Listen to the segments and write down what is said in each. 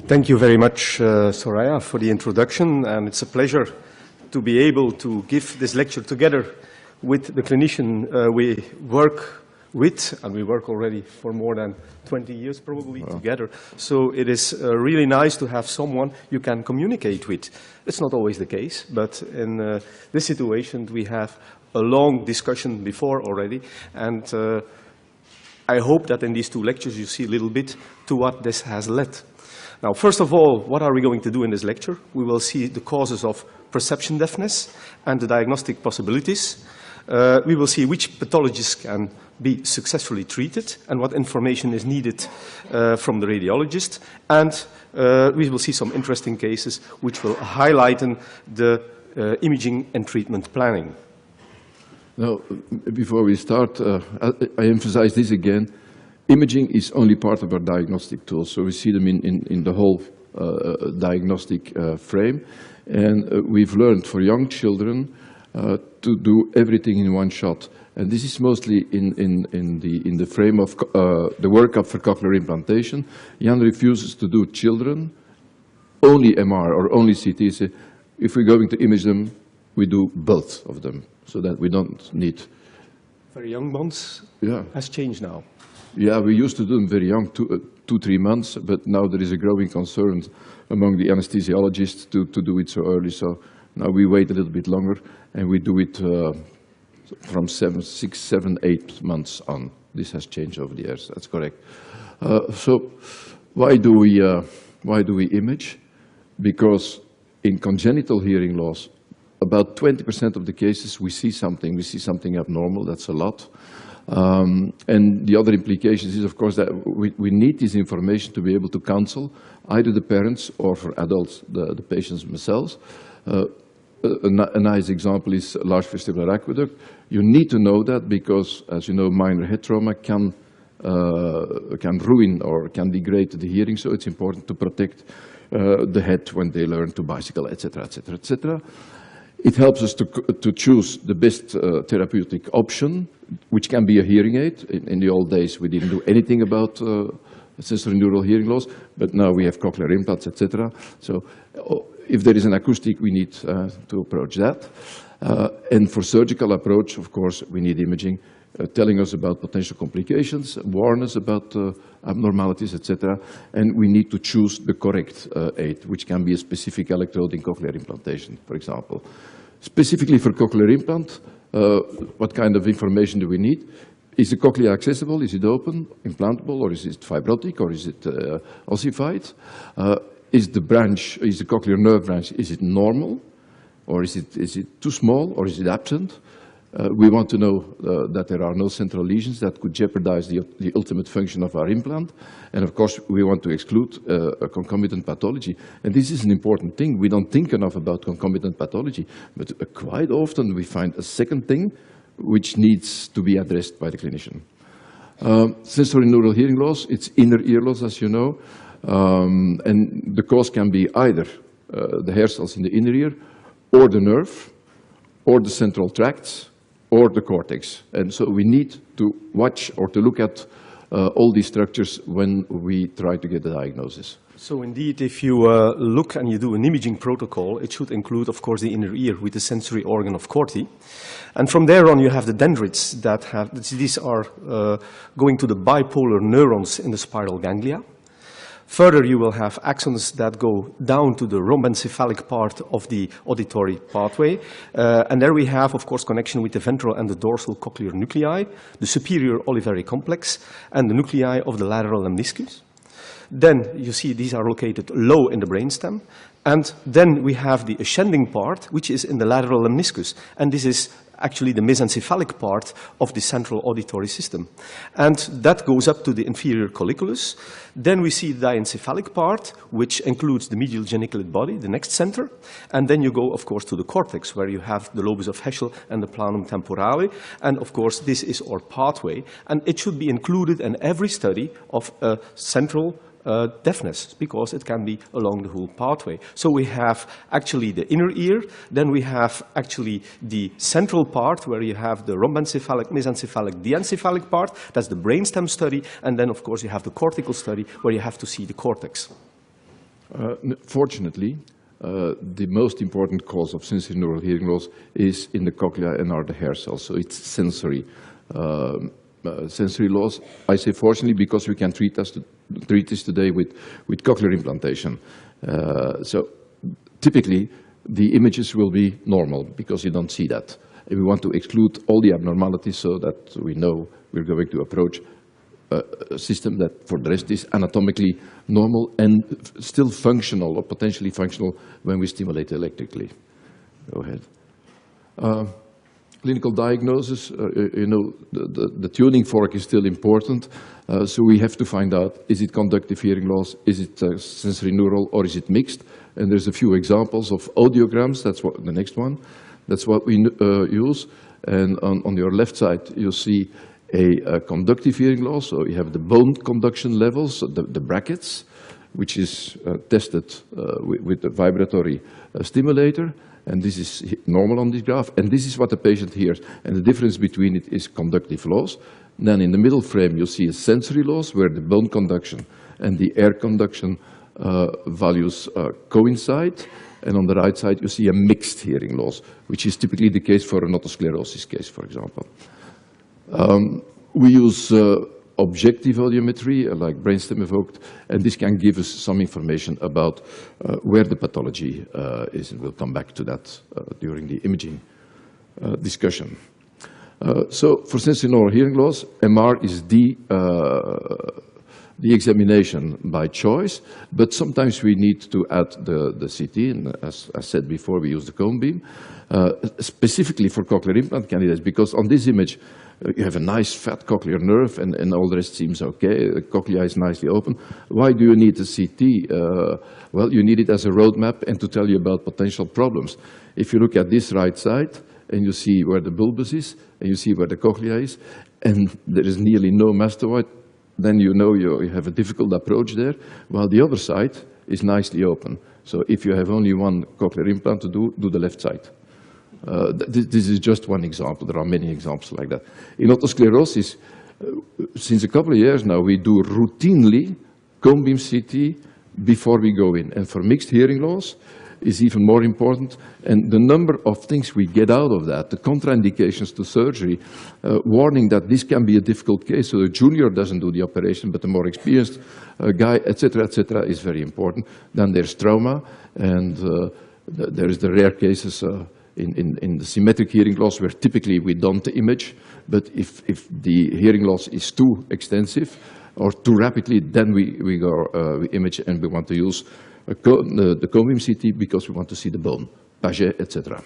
Thank you very much, Soraya, for the introduction, and it's a pleasure to be able to give this lecture together with the clinician we work with, and we work already for more than 20 years probably together. So it is really nice to have someone you can communicate with. It's not always the case, but in this situation we have a long discussion before already, and I hope that in these two lectures you see a little bit to what this has led. Now, first of all, what are we going to do in this lecture? We will see the causes of perception deafness and the diagnostic possibilities. We will see which pathologies can be successfully treated and what information is needed from the radiologist. And we will see some interesting cases which will highlight the imaging and treatment planning. Now, before we start, I emphasize this again. Imaging is only part of our diagnostic tools, so we see them in the whole diagnostic frame. And we've learned for young children to do everything in one shot. And this is mostly in the frame of the workup for cochlear implantation. Jan refuses to do children, only MR or only CT. So if we're going to image them, we do both of them, so that we don't need. Very young ones has changed now. Yeah, we used to do them very young, 2-3 months, but now there is a growing concern among the anesthesiologists to do it so early. So now we wait a little bit longer, and we do it from 6, 7, 8 months on. This has changed over the years. That's correct. So why do we image? Because in congenital hearing loss, about 20% of the cases we see something abnormal. That's a lot. And the other implications is, of course, that we need this information to be able to counsel either the parents or, for adults, the patients themselves. A nice example is large vestibular aqueduct. You need to know that because, as you know, minor head trauma can ruin or can degrade the hearing, so it's important to protect the head when they learn to bicycle, etc., etc., etc. It helps us to choose the best therapeutic option, which can be a hearing aid. In the old days, we didn't do anything about sensorineural hearing loss, but now we have cochlear implants, etc. So if there is an acoustic, we need to approach that. And for surgical approach, of course, we need imaging, telling us about potential complications, warn us about abnormalities, etc. And we need to choose the correct aid, which can be a specific electrode in cochlear implantation, for example. Specifically for cochlear implant, what kind of information do we need? Is the cochlea accessible? Is it open, implantable, or is it fibrotic, or is it ossified? Is the cochlear nerve branch, is it normal, or is it too small, or is it absent? We want to know that there are no central lesions that could jeopardize the ultimate function of our implant. And of course, we want to exclude a concomitant pathology. And this is an important thing. We don't think enough about concomitant pathology, but quite often we find a second thing which needs to be addressed by the clinician. Sensorineural hearing loss, it's inner ear loss, as you know. And the cause can be either the hair cells in the inner ear, or the nerve, or the central tracts, or the cortex. And so we need to watch or to look at all these structures when we try to get the diagnosis. So indeed, if you look and you do an imaging protocol, it should include, of course, the inner ear with the sensory organ of Corti. And from there on, you have the dendrites that have, these are going to the bipolar neurons in the spiral ganglia. Further, you will have axons that go down to the rhombencephalic part of the auditory pathway. And there we have, of course, connection with the ventral and the dorsal cochlear nuclei, the superior olivary complex, and the nuclei of the lateral lemniscus. Then you see these are located low in the brainstem. And then we have the ascending part, which is in the lateral lemniscus. And this is actually the mesencephalic part of the central auditory system. And that goes up to the inferior colliculus. Then we see the diencephalic part, which includes the medial geniculate body, the next center. And then you go, of course, to the cortex, where you have the lobus of Heschel and the planum temporale. And, of course, this is our pathway. And it should be included in every study of a central deafness, because it can be along the whole pathway. So we have actually the inner ear, then we have actually the central part where you have the rhombencephalic, mesencephalic, diencephalic part, that's the brainstem study, and then of course you have the cortical study where you have to see the cortex. Fortunately, the most important cause of sensorineural hearing loss is in the cochlea and are the hair cells. So it's sensory loss. I say fortunately because we can treat this today with cochlear implantation. So typically, the images will be normal because you don't see that. And we want to exclude all the abnormalities so that we know we're going to approach a system that for the rest is anatomically normal and still functional or potentially functional when we stimulate electrically. Go ahead. Clinical diagnosis, the tuning fork is still important. So we have to find out, is it conductive hearing loss, is it sensorineural, or is it mixed? And there's a few examples of audiograms. That's what the next one. That's what we use. And on your left side, you see a conductive hearing loss. So you have the bone conduction levels, the brackets, which is tested with the vibratory stimulator. And this is normal on this graph. And this is what the patient hears. And the difference between it is conductive loss. Then in the middle frame, you see a sensory loss where the bone conduction and the air conduction values coincide. And on the right side, you see a mixed hearing loss, which is typically the case for an otosclerosis case, for example. We use objective audiometry, like brainstem evoked, and this can give us some information about where the pathology is, and we'll come back to that during the imaging discussion. So for sensorineural hearing loss, MR is the examination by choice, but sometimes we need to add the CT, and as I said before, we use the cone beam, specifically for cochlear implant candidates, because on this image, you have a nice fat cochlear nerve and all the rest seems okay. The cochlea is nicely open. Why do you need a CT? Well, you need it as a roadmap and to tell you about potential problems. If you look at this right side and you see where the bulbus is and you see where the cochlea is and there is nearly no mastoid, then you know you have a difficult approach there, while the other side is nicely open. So if you have only one cochlear implant to do the left side. This is just one example. There are many examples like that. In otosclerosis, since a couple of years now, we do routinely cone beam CT before we go in. And for mixed hearing loss is even more important. And the number of things we get out of that, the contraindications to surgery, warning that this can be a difficult case, so the junior doesn't do the operation, but the more experienced guy, etc., is very important. Then there's trauma, and there is the rare cases in the symmetric hearing loss, where typically we don't image, but if the hearing loss is too extensive or too rapidly, then we image, and we want to use the cone beam CT because we want to see the bone, Paget, etc.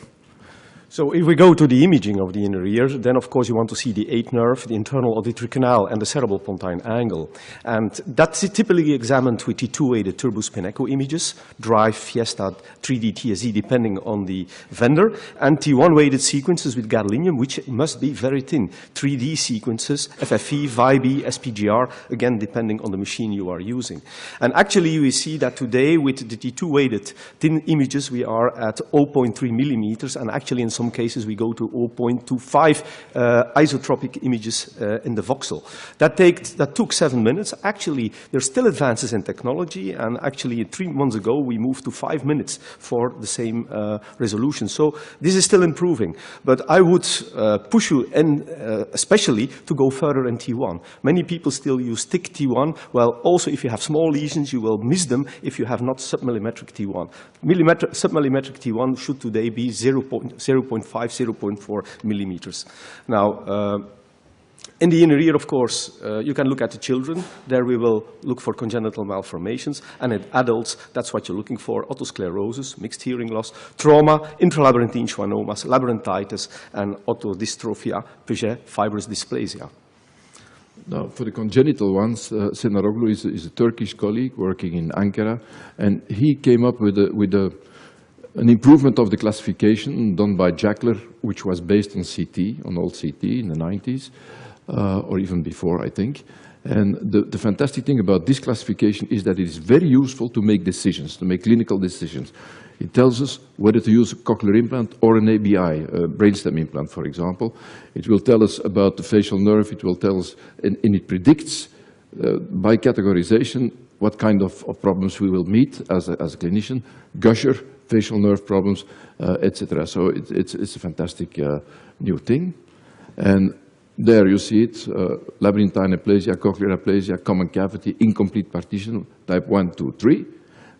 So if we go to the imaging of the inner ear, then of course you want to see the 8th nerve, the internal auditory canal, and the cerebral-pontine angle. And that's typically examined with T2-weighted turbospin echo images, Drive, Fiesta, 3D TSE, depending on the vendor, and T1-weighted sequences with gadolinium, which must be very thin. 3D sequences, FFE, VIB, SPGR, again, depending on the machine you are using. And actually, we see that today with the T2-weighted thin images, we are at 0.3 millimeters, and actually in some cases we go to 0.25 isotropic images in the voxel. That took 7 minutes. Actually, there's still advances in technology, and actually 3 months ago we moved to 5 minutes for the same resolution. So this is still improving, but I would push you, especially to go further in T1. Many people still use thick T1. Well, also if you have small lesions, you will miss them if you have not submillimetric T1. Submillimetric T1 should today be 0.5, 0.4 millimeters. Now, in the inner ear, of course, you can look at the children. There we will look for congenital malformations. And in adults, that's what you're looking for: otosclerosis, mixed hearing loss, trauma, intralabyrinthine schwannomas, labyrinthitis, and otodystrophia, Paget, fibrous dysplasia. Now, for the congenital ones, Senaroglu is a Turkish colleague working in Ankara, and he came up with an improvement of the classification done by Jackler, which was based on CT, on old CT in the 90s, or even before, I think. And the fantastic thing about this classification is that it is very useful to make decisions, to make clinical decisions. It tells us whether to use a cochlear implant or an ABI, a brainstem implant, for example. It will tell us about the facial nerve. It will tell us, and it predicts by categorization, what kind of problems we will meet as a clinician, gusher, facial nerve problems, etc. So it's a fantastic new thing. And there you see it, labyrinthine aplasia, cochlear aplasia, common cavity, incomplete partition, type 1, 2, 3.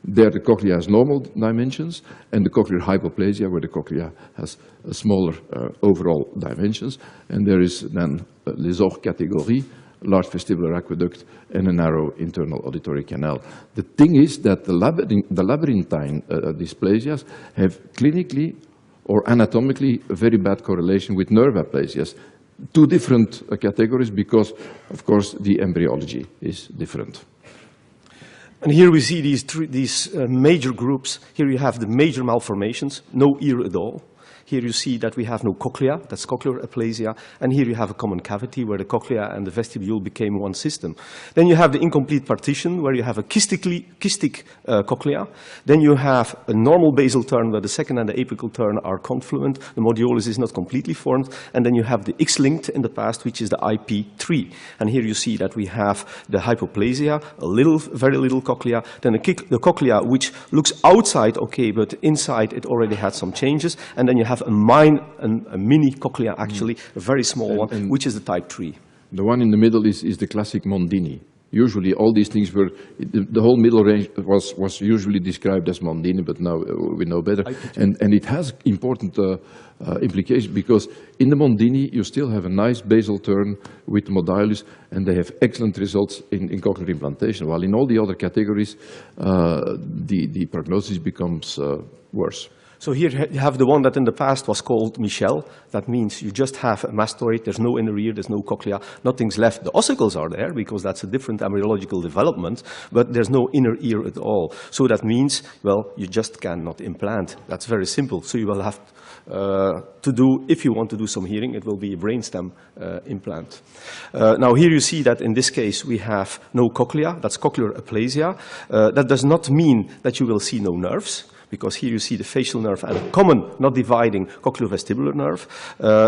There the cochlea has normal dimensions, and the cochlear hypoplasia, where the cochlea has smaller overall dimensions. And there is then les hors catégories, large vestibular aqueduct, and a narrow internal auditory canal. The thing is that the labyrinthine dysplasias have clinically or anatomically a very bad correlation with nerve aplasias. Two different categories because, of course, the embryology is different. And here we see these major groups. Here you have the major malformations, no ear at all. Here you see that we have no cochlea, that's cochlear aplasia, and here you have a common cavity where the cochlea and the vestibule became one system. Then you have the incomplete partition where you have a kystic cochlea. Then you have a normal basal turn where the second and the apical turn are confluent, the modiolus is not completely formed, and then you have the X-linked in the past, which is the IP3. And here you see that we have the hypoplasia, a little, very little cochlea, then the cochlea which looks outside okay, but inside it already had some changes, and then you have a mini cochlea, actually, a very small one, which is the type 3. The one in the middle is the classic Mondini. Usually all these things were, the whole middle range was usually described as Mondini, but now we know better. And it has important implications because in the Mondini you still have a nice basal turn with the modulus, and they have excellent results in cochlear implantation, while in all the other categories the prognosis becomes worse. So here you have the one that in the past was called Michel. That means you just have a mastoid, there's no inner ear, there's no cochlea, nothing's left. The ossicles are there because that's a different embryological development, but there's no inner ear at all. So that means, well, you just cannot implant. That's very simple. So you will have to do, if you want to do some hearing, it will be a brainstem implant. Now here you see that in this case we have no cochlea, that's cochlear aplasia. That does not mean that you will see no nerves, because here you see the facial nerve and a common, not dividing, cochleovestibular nerve.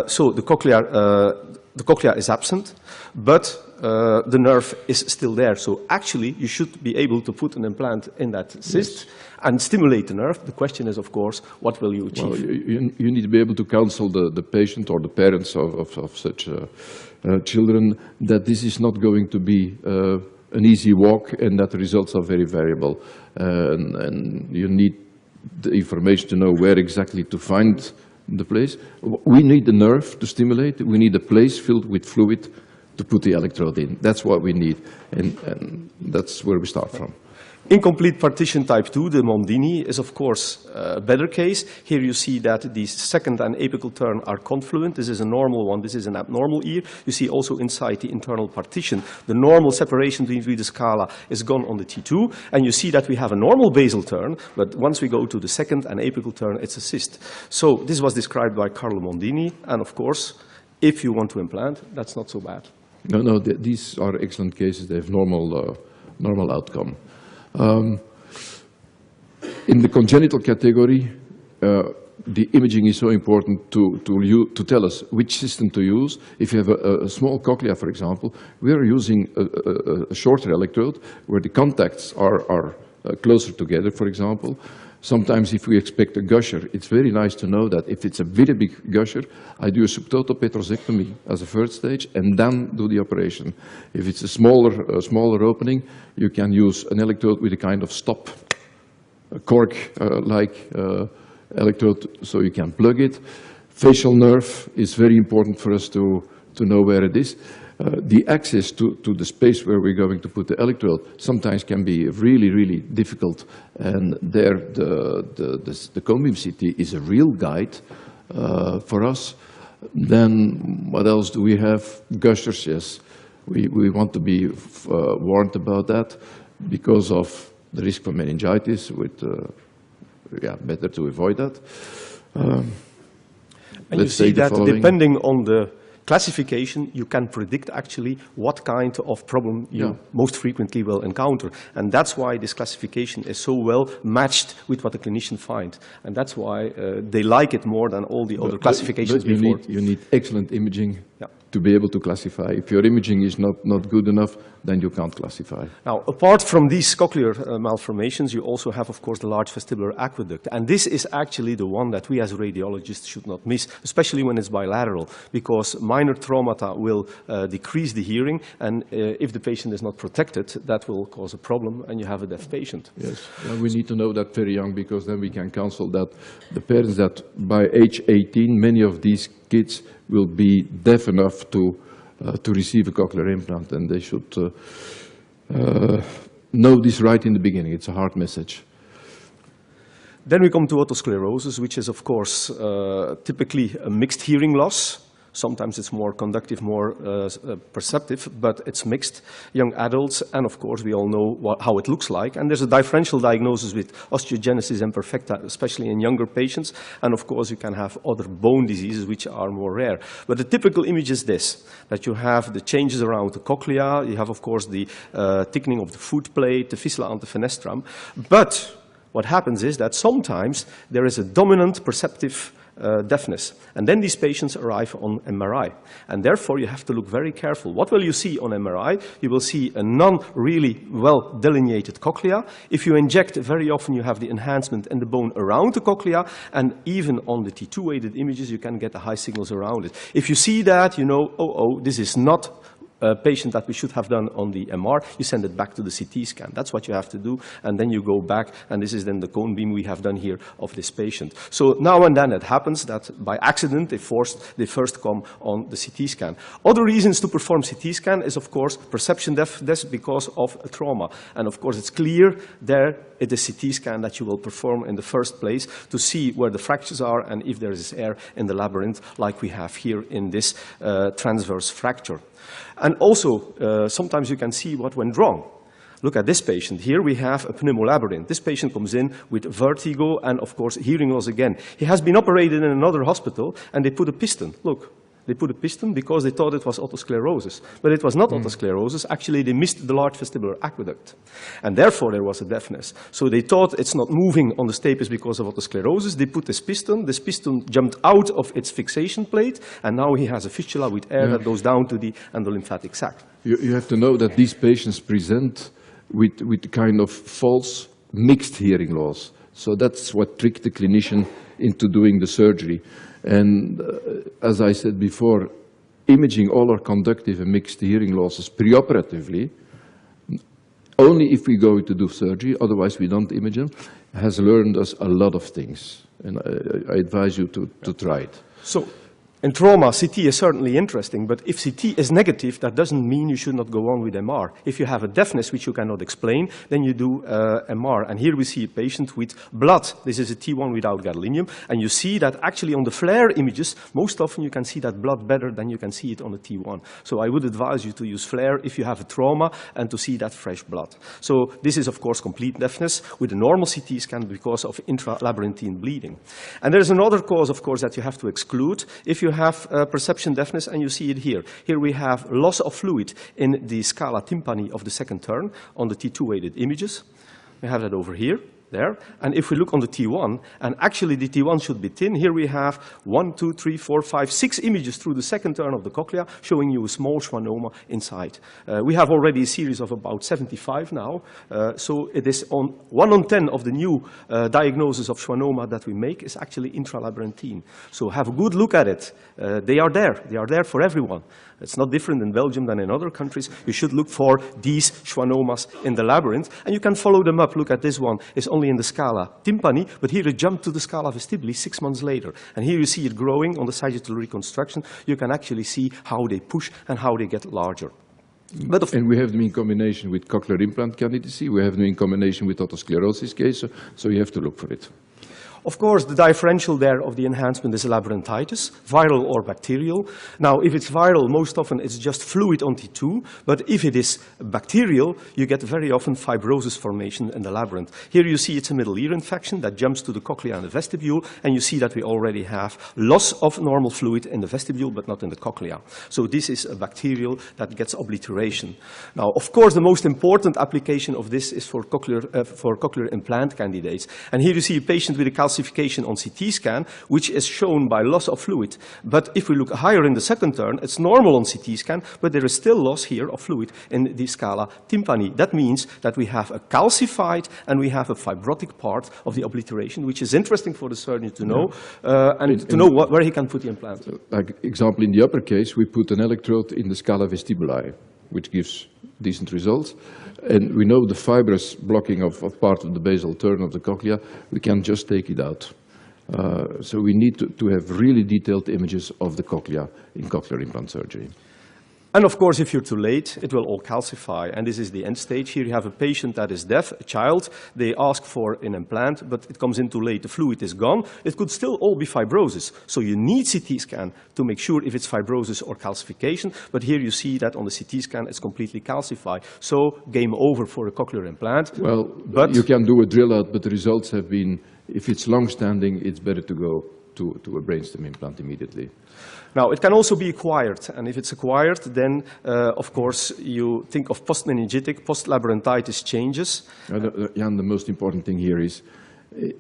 So the cochlea is absent, but the nerve is still there. So actually, you should be able to put an implant in that cyst and stimulate the nerve. The question is, of course, what will you achieve? Well, you need to be able to counsel the patient or the parents of such children that this is not going to be an easy walk and that the results are very variable. And you need the information to know where exactly to find the place. We need the nerve to stimulate. We need a place filled with fluid to put the electrode in. That's what we need, and that's where we start from. Incomplete partition type 2, the Mondini, is of course a better case. Here you see that the second and apical turn are confluent. This is a normal one, this is an abnormal ear. You see also inside the internal partition, the normal separation between the scala is gone on the T2. And you see that we have a normal basal turn, but once we go to the second and apical turn, it's a cyst. So this was described by Carlo Mondini, and of course, if you want to implant, that's not so bad. No, these are excellent cases. They have normal outcome. In the congenital category, the imaging is so important to tell us which system to use. If you have a small cochlea, for example, we are using a shorter electrode where the contacts are closer together, for example. Sometimes if we expect a gusher, it's very nice to know that if it's a very big gusher, I do a subtotal petrosectomy as a first stage and then do the operation. If it's a smaller opening, you can use an electrode with a kind of stop, a cork-like electrode, so you can plug it. Facial nerve is very important for us to know where it is. The access to the space where we're going to put the electrode sometimes can be really, really difficult, and there the cone beam CT is a real guide for us. Then what else do we have? Gushers, yes. We want to be warned about that because of the risk for meningitis. Better to avoid that. And you see that depending on the classification, you can predict actually what kind of problem you most frequently will encounter. And that's why this classification is so well matched with what the clinician finds. And that's why they like it more than all the other classifications before. You need excellent imaging to be able to classify. If your imaging is not good enough, then you can't classify. Now, apart from these cochlear malformations, you also have, of course, the large vestibular aqueduct. And this is actually the one that we as radiologists should not miss, especially when it's bilateral, because minor traumata will decrease the hearing, and if the patient is not protected, that will cause a problem, and you have a deaf patient. Yes, well, we need to know that very young, because then we can counsel that the parents that by age 18, many of these kids will be deaf enough to receive a cochlear implant, and they should know this right in the beginning. It's a hard message. Then we come to otosclerosis, which is, of course, typically a mixed hearing loss. Sometimes it's more conductive, more perceptive, but it's mixed. Young adults, and of course we all know how it looks like. And there's a differential diagnosis with osteogenesis imperfecta, especially in younger patients. And of course you can have other bone diseases which are more rare. But the typical image is this, that you have the changes around the cochlea, you have of course the thickening of the foot plate, the fistula antefenestrum. But what happens is that sometimes there is a dominant perceptive deafness. And then these patients arrive on MRI. And therefore, you have to look very careful. What will you see on MRI? You will see a non-really well delineated cochlea. If you inject, very often you have the enhancement in the bone around the cochlea, and even on the T2-weighted images, you can get the high signals around it. If you see that, you know, this is not a patient that we should have done on the MR, you send it back to the CT scan. That's what you have to do, and then you go back, and this is then the cone beam we have done here of this patient. So now and then it happens that by accident they first come on the CT scan. Other reasons to perform CT scan is, of course, perception deafness because of a trauma. And of course it's clear there it is CT scan that you will perform in the first place to see where the fractures are and if there is air in the labyrinth like we have here in this transverse fracture. And also, sometimes you can see what went wrong. Look at this patient. Here we have a pneumolabyrinth. This patient comes in with vertigo and, of course, hearing loss again. He has been operated in another hospital, and they put a piston. Look, they put a piston because they thought it was otosclerosis. But it was not otosclerosis. Actually, they missed the large vestibular aqueduct. And therefore, there was a deafness. So they thought it's not moving on the stapes because of otosclerosis. They put this piston. This piston jumped out of its fixation plate, and now he has a fistula with air that goes down to the endolymphatic sac. You have to know that these patients present with kind of false mixed hearing loss. So that's what tricked the clinician into doing the surgery. And as I said before, imaging all our conductive and mixed hearing losses preoperatively, only if we go to do surgery, otherwise we don't image them, has learned us a lot of things. And I advise you to try it. So, in trauma, CT is certainly interesting, but if CT is negative, that doesn't mean you should not go on with MR. If you have a deafness which you cannot explain, then you do MR. And here we see a patient with blood. This is a T1 without gadolinium. And you see that actually on the FLAIR images, most often you can see that blood better than you can see it on a T1. So I would advise you to use FLAIR if you have a trauma and to see that fresh blood. So this is, of course, complete deafness with a normal CT scan because of intralabyrinthine bleeding. And there's another cause, of course, that you have to exclude. If you have perception deafness, and you see it here. Here we have loss of fluid in the scala tympani of the second turn on the T2-weighted images. We have that over here, there. And if we look on the T1, and actually the T1 should be thin, here we have 1, 2, 3, 4, 5, 6 images through the second turn of the cochlea showing you a small schwannoma inside. We have already a series of about 75 now, so it is on 1 on 10 of the new diagnosis of schwannoma that we make is actually intralabyrinthine. So have a good look at it. They are there for everyone. It's not different in Belgium than in other countries. You should look for these schwannomas in the labyrinth, and you can follow them up. Look at this one. It's only in the scala tympani, but here it jumped to the scala vestibuli 6 months later. And here you see it growing on the sagittal reconstruction. You can actually see how they push and how they get larger. And we have them in combination with cochlear implant candidacy. We have them in combination with otosclerosis case, so you have to look for it. Of course, the differential there of the enhancement is labyrinthitis, viral or bacterial. Now, if it's viral, most often it's just fluid on T2, but if it is bacterial, you get very often fibrosis formation in the labyrinth. Here you see it's a middle ear infection that jumps to the cochlea and the vestibule, and you see that we already have loss of normal fluid in the vestibule, but not in the cochlea. So this is a bacterial that gets obliteration. Now, of course, the most important application of this is for cochlear implant candidates. And here you see a patient with a calcium calcification on CT scan, which is shown by loss of fluid. But if we look higher in the second turn, it's normal on CT scan, but there is still loss here of fluid in the scala tympani. That means that we have a calcified and we have a fibrotic part of the obliteration, which is interesting for the surgeon to know, and to know where he can put the implant. Like example, in the upper case, we put an electrode in the scala vestibuli, which gives decent results. And we know the fibrous blocking of part of the basal turn of the cochlea, we can just take it out. So we need to have really detailed images of the cochlea in cochlear implant surgery. And of course, if you're too late, it will all calcify. And this is the end stage. Here you have a patient that is deaf, a child. They ask for an implant, but it comes in too late. The fluid is gone. It could still all be fibrosis. So you need CT scan to make sure if it's fibrosis or calcification. But here you see that on the CT scan, it's completely calcified. So game over for a cochlear implant. Well, but you can do a drill out, but the results have been, if it's long-standing, it's better to go to a brainstem implant immediately. Now, it can also be acquired, and if it's acquired, then, of course, you think of post-meningitic, post-labyrinthitis changes. Jan, the most important thing here is,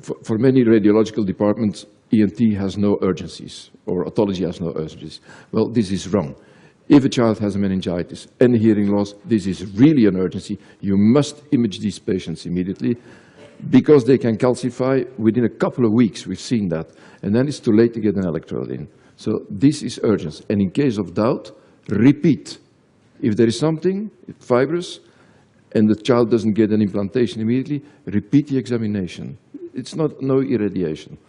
for many radiological departments, ENT has no urgencies, or otology has no urgencies. Well, this is wrong. If a child has a meningitis and hearing loss, this is really an urgency. You must image these patients immediately, because they can calcify within a couple of weeks. We've seen that. And then it's too late to get an electrode in. So this is urgent. And in case of doubt, repeat. If there is something fibrous and the child doesn't get an implantation immediately, repeat the examination. It's no irradiation.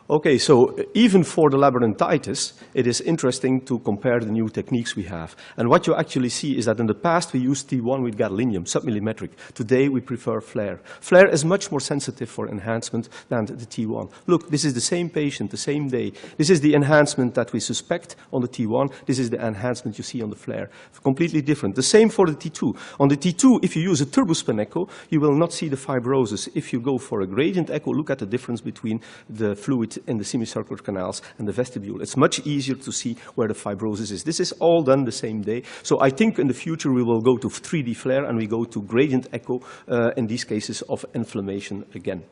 Okay, so even for the labyrinthitis, it is interesting to compare the new techniques we have. And what you actually see is that in the past we used T1 with gadolinium, submillimetric. Today we prefer FLAIR. FLAIR is much more sensitive for enhancement than the T1. Look, this is the same patient, the same day. This is the enhancement that we suspect on the T1. This is the enhancement you see on the FLAIR. Completely different. The same for the T2. On the T2, if you use a turbospan echo, you will not see the fibrosis. If you go for a gradient echo, look at the difference between the fluid in the semicircular canals and the vestibule. It's much easier to see where the fibrosis is. This is all done the same day. So I think in the future we will go to 3D FLAIR and we go to gradient echo in these cases of inflammation again.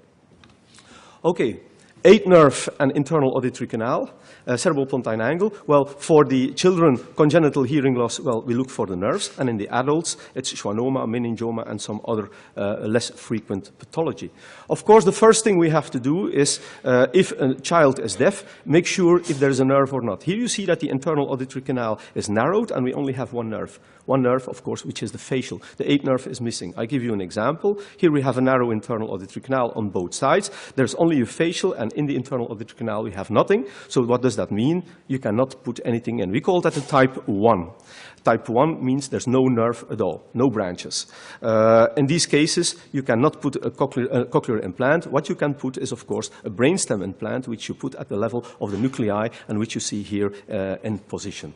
Okay. 8 nerve and internal auditory canal, cerebral pontine angle. Well, for the children, congenital hearing loss, well, we look for the nerves, and in the adults, it's schwannoma, meningioma, and some other less frequent pathology. Of course, the first thing we have to do is, if a child is deaf, make sure if there is a nerve or not. Here you see that the internal auditory canal is narrowed, and we only have one nerve. One nerve, of course, which is the facial. The 8th nerve is missing. I give you an example. Here we have a narrow internal auditory canal on both sides. There's only a facial, and in the internal auditory canal we have nothing. So what does that mean? You cannot put anything in. We call that a type 1. Type 1 means there's no nerve at all, no branches. In these cases, you cannot put a cochlear implant. What you can put is, of course, a brainstem implant, which you put at the level of the nuclei, and which you see here in position.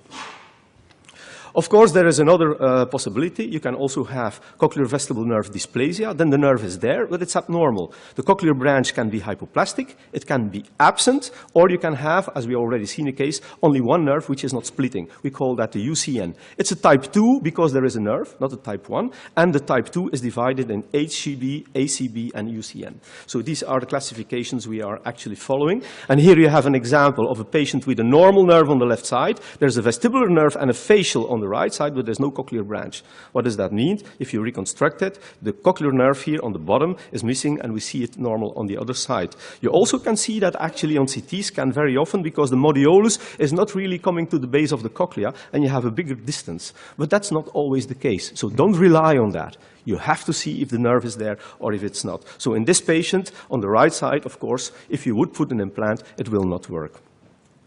Of course, there is another possibility. You can also have cochlear vestibular nerve dysplasia. Then the nerve is there, but it's abnormal. The cochlear branch can be hypoplastic, it can be absent, or you can have, as we already seen a case, only one nerve which is not splitting. We call that the UCN. It's a type 2 because there is a nerve, not a type 1, and the type 2 is divided in HCB, ACB, and UCN. So these are the classifications we are actually following. And here you have an example of a patient with a normal nerve on the left side. There's a vestibular nerve and a facial on the right side, but there's no cochlear branch. What does that mean? If you reconstruct it, the cochlear nerve here on the bottom is missing, and we see it normal on the other side. You also can see that actually on CT scan very often, because the modiolus is not really coming to the base of the cochlea, and you have a bigger distance. But that's not always the case, so don't rely on that. You have to see if the nerve is there or if it's not. So in this patient, on the right side, of course, if you would put an implant, it will not work.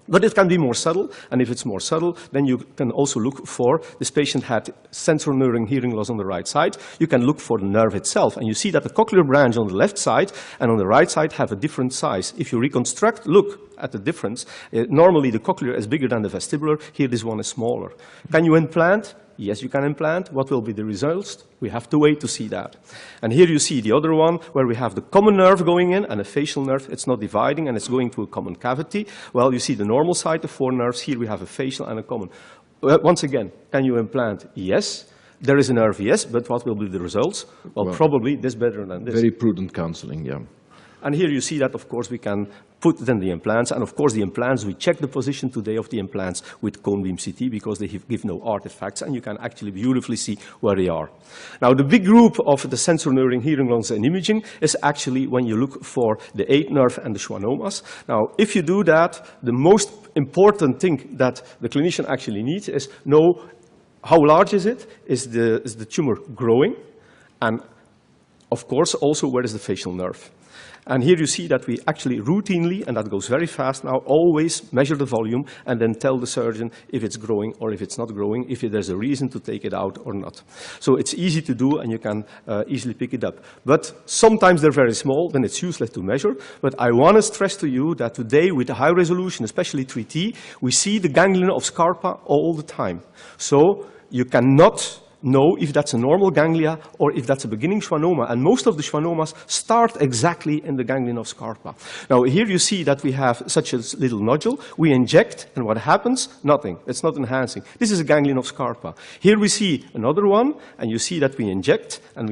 But it can be more subtle, and if it's more subtle, then you can also look for, this patient had sensorineural hearing loss on the right side, you can look for the nerve itself, and you see that the cochlear branch on the left side and on the right side have a different size. If you reconstruct, look at the difference. Normally the cochlear is bigger than the vestibular, here this one is smaller. Can you implant? Yes, you can implant. What will be the results? We have to wait to see that. And here you see the other one, where we have the common nerve going in and a facial nerve. It's not dividing, and it's going to a common cavity. Well, you see the normal side, the 4 nerves. Here we have a facial and a common. Once again, can you implant? Yes. There is a nerve, yes, but what will be the results? Well, probably this better than this. Very prudent counseling, yeah. And here you see that, of course, we can put then the implants. And of course, the implants, we check the position today of the implants with cone beam CT because they give no artifacts, and you can actually beautifully see where they are. Now, the big group of the sensorineural hearing loss and imaging is actually when you look for the 8th nerve and the schwannomas. Now, if you do that, the most important thing that the clinician actually needs is know how large is it? Is the tumor growing? And of course, also where is the facial nerve? And here you see that we actually routinely, and that goes very fast now, always measure the volume and then tell the surgeon if it's growing or if it's not growing, if there's a reason to take it out or not. So it's easy to do and you can easily pick it up. But sometimes they're very small, then it's useless to measure. But I want to stress to you that today with the high resolution, especially 3T, we see the ganglion of Scarpa all the time. So you cannot know if that's a normal ganglia or if that's a beginning schwannoma. And most of the schwannomas start exactly in the ganglion of Scarpa. Now, here you see that we have such a little nodule. We inject, and what happens? Nothing. It's not enhancing. This is a ganglion of Scarpa. Here we see another one, and you see that we inject, and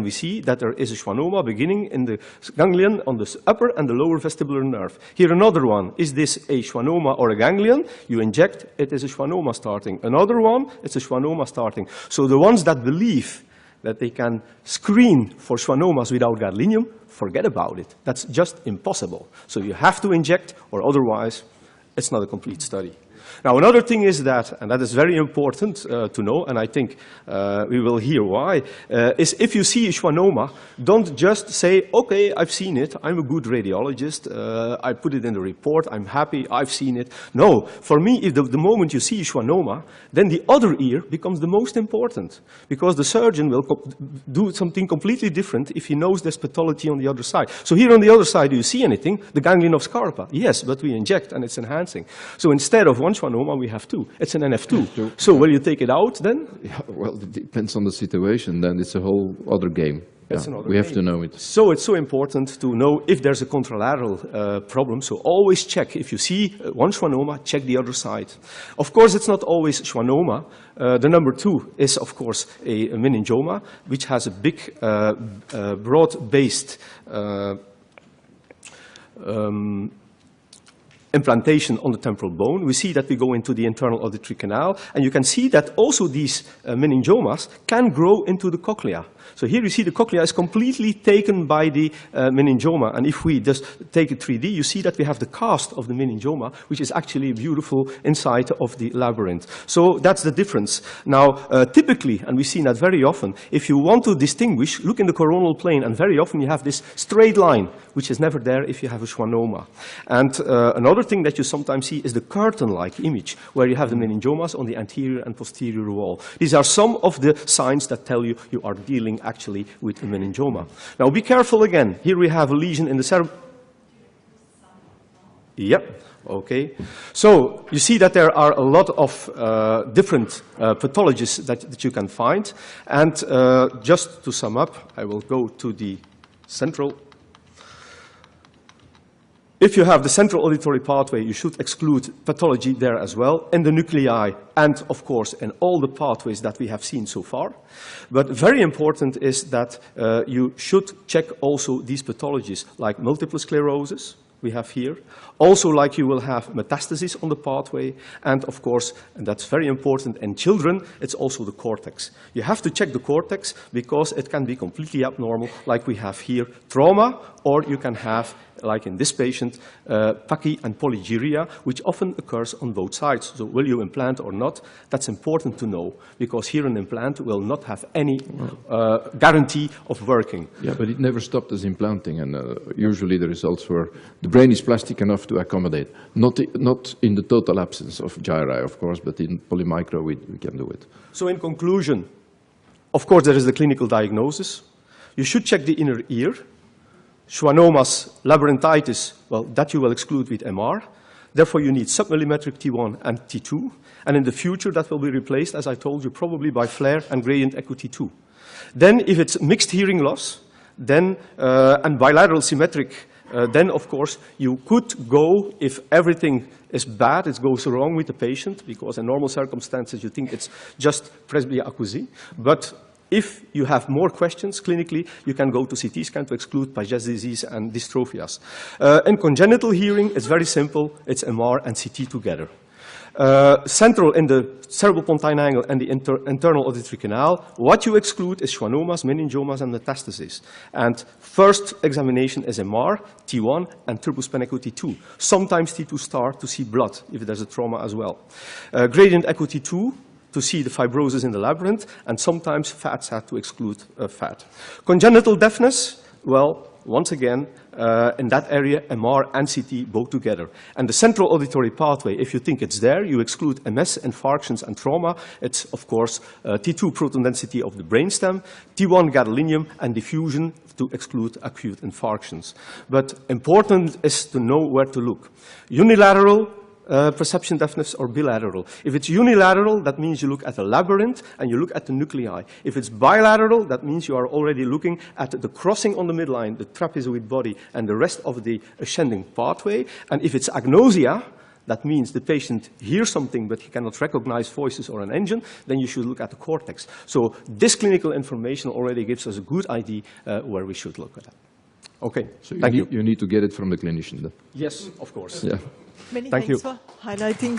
we see that there is a schwannoma beginning in the ganglion on the upper and the lower vestibular nerve. Here another one. Is this a schwannoma or a ganglion? You inject, it is a schwannoma starting. Another one, it's a schwannoma starting. So the ones that believe that they can screen for schwannomas without gadolinium, forget about it. That's just impossible. So you have to inject, or otherwise it's not a complete study. Now, another thing is that, and that is very important to know, and I think we will hear why, is if you see a schwannoma, don't just say, okay, I've seen it, I'm a good radiologist, I put it in the report, I'm happy, I've seen it. No, for me, if the moment you see a schwannoma, then the other ear becomes the most important, because the surgeon will do something completely different if he knows there's pathology on the other side. So here on the other side, do you see anything? The ganglion of Scarpa. Yes, but we inject and it's enhancing. So instead of one schwannoma, we have two. It's an NF2. So will you take it out then? Yeah, well, it depends on the situation. Then it's a whole other game. Yeah, we have to know it. So it's so important to know if there's a contralateral problem. So always check. If you see one schwannoma, check the other side. Of course, it's not always schwannoma. The number 2 is, of course, a meningioma, which has a big, broad-based implantation on the temporal bone. We see that we go into the internal auditory canal, and you can see that also these meningiomas can grow into the cochlea. So here you see the cochlea is completely taken by the meningioma, and if we just take it 3D, you see that we have the cast of the meningioma, which is actually beautiful inside of the labyrinth. So that's the difference. Now, typically, and we've seen that very often, if you want to distinguish, look in the coronal plane, and very often you have this straight line, which is never there if you have a schwannoma. And another thing that you sometimes see is the curtain-like image, where you have the meningiomas on the anterior and posterior wall. These are some of the signs that tell you you are dealing actually with a meningioma. Now be careful again. Here we have a lesion in the cerebrum. Yep. Okay. So you see that there are a lot of different pathologies that you can find. And just to sum up, I will go to the central. If you have the central auditory pathway, you should exclude pathology there as well, in the nuclei and, of course, in all the pathways that we have seen so far. But very important is that you should check also these pathologies, like multiple sclerosis, we have here. Also, like you will have metastasis on the pathway, and of course, and that's very important in children, it's also the cortex. You have to check the cortex because it can be completely abnormal, like we have here, trauma, or you can have, like in this patient, pachy and polygyria, which often occurs on both sides. So will you implant or not? That's important to know, because here an implant will not have any guarantee of working. Yeah, but it never stopped us implanting, and usually the results were, the brain is plastic enough to accommodate. Not in the total absence of gyri, of course, but in polymicro we can do it. So in conclusion, of course there is the clinical diagnosis. You should check the inner ear. Schwannomas, labyrinthitis, well, that you will exclude with MR. Therefore, you need submillimetric T1 and T2. And in the future, that will be replaced, as I told you, probably by flare and gradient echo T2. Then, if it's mixed hearing loss, then, and bilateral symmetric, then, of course, you could go, if everything is bad, it goes wrong with the patient, because in normal circumstances, you think it's just presbyacousie. But If you have more questions clinically, you can go to CT scan to exclude Paget's disease and dystrophias. In congenital hearing, it's very simple. It's MR and CT together. Central in the cerebral-pontine angle and the internal auditory canal, what you exclude is schwannomas, meningiomas, and metastases. And first examination is MR, T1, and turbospan echo T2. Sometimes T2 star to see blood, if there's a trauma as well. Gradient echo T2 to see the fibrosis in the labyrinth, and sometimes FATs had to exclude FAT. Congenital deafness, well, once again, in that area, MR and CT both together. And the central auditory pathway, if you think it's there, you exclude MS, infarctions, and trauma. It's, of course, T2 proton density of the brainstem, T1 gadolinium, and diffusion to exclude acute infarctions. But important is to know where to look. Unilateral perception deafness or bilateral. If it's unilateral, that means you look at the labyrinth and you look at the nuclei. If it's bilateral, that means you are already looking at the crossing on the midline, the trapezoid body, and the rest of the ascending pathway. And if it's agnosia, that means the patient hears something but he cannot recognize voices or an engine, then you should look at the cortex. So this clinical information already gives us a good idea where we should look at that. Okay, so thank you. You need to get it from the clinician then. Yes, of course. Yeah. Many Thank thanks you. for highlighting